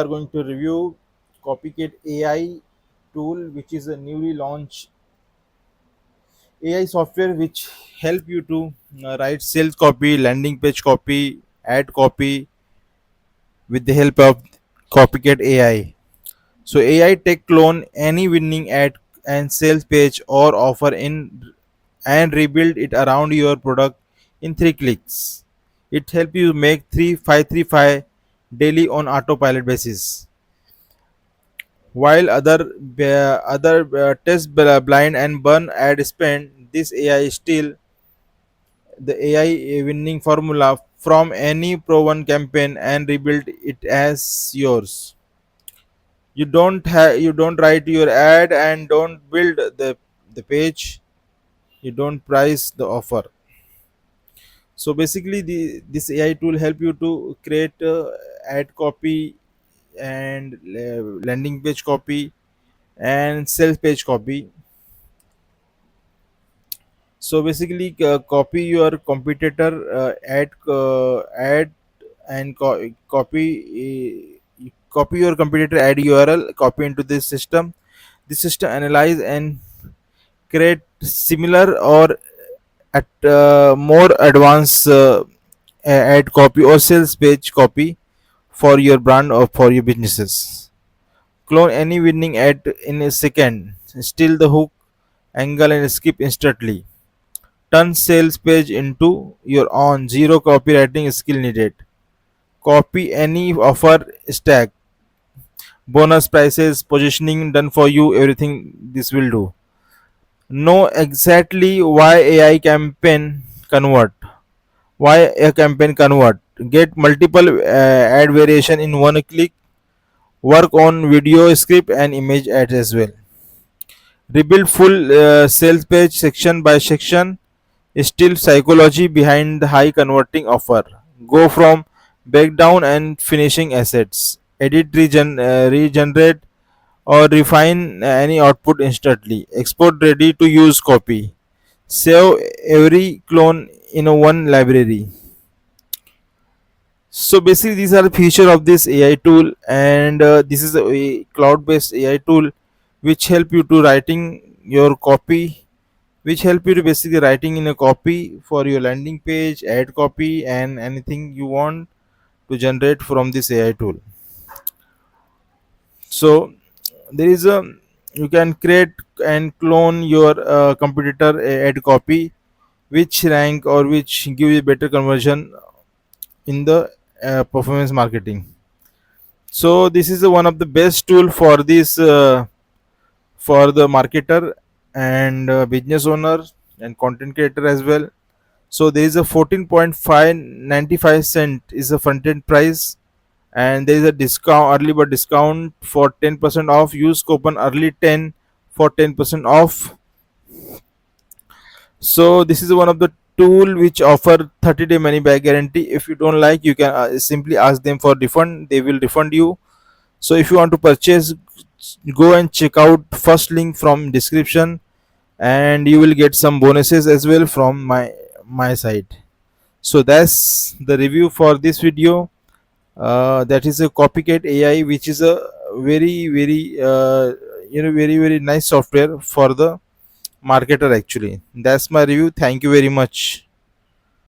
are going to review Copycat AI tool, which is a newly launched AI software which help you to write sales copy, landing page copy, ad copy with the help of Copycat AI. So AI tech clone any winning ad and sales page or offer in and rebuild it around your product in 3 clicks. It help you make 3535 daily on autopilot basis. While other test blind and burn ad spend, this AI is still the AI winning formula from any proven campaign and rebuild it as yours. You don't write your ad and don't build the page. You don't price the offer. So basically, this AI tool help you to create ad copy and landing page copy and sales page copy. So basically, copy your competitor ad and copy your competitor ad URL, copy into this system. This system analyze and create similar or at more advanced ad copy or sales page copy for your brand or for your businesses. Clone any winning ad in a second, steal the hook, angle, and skip instantly. Turn sales page into your own, zero copywriting skill needed. Copy any offer stack, bonus prices, positioning done for you, everything this will do. Know exactly why AI campaign convert. Why a campaign convert. Get multiple ad variation in one click. Work on video script and image ads as well. Rebuild full sales page section by section. Still psychology behind the high converting offer. Go from breakdown and finishing assets. Edit, regenerate, or refine any output instantly. Export ready to use copy. Save every clone in a one library. So basically, these are the feature of this AI tool, and this is a cloud-based AI tool which help you to writing your copy, which help you to basically writing in a copy for your landing page, ad copy, and anything you want to generate from this AI tool. So there is a you can create and clone your competitor ad copy, which rank or which give you better conversion in the performance marketing. So this is one of the best tool for this for the marketer and business owner and content creator as well. So there is a 14.595 cent is a front end price, and there is a discount early bird discount for 10% off. Use coupon early 10 for 10% off. So this is one of the tool which offer 30-day money back guarantee. If you don't like, you can simply ask them for refund. They will refund you. So if you want to purchase, go and check out first link from description, and you will get some bonuses as well from my side. So that's the review for this video. That is a Copycat AI, which is a very very nice software for the marketer actually. That's my review. Thank you very much.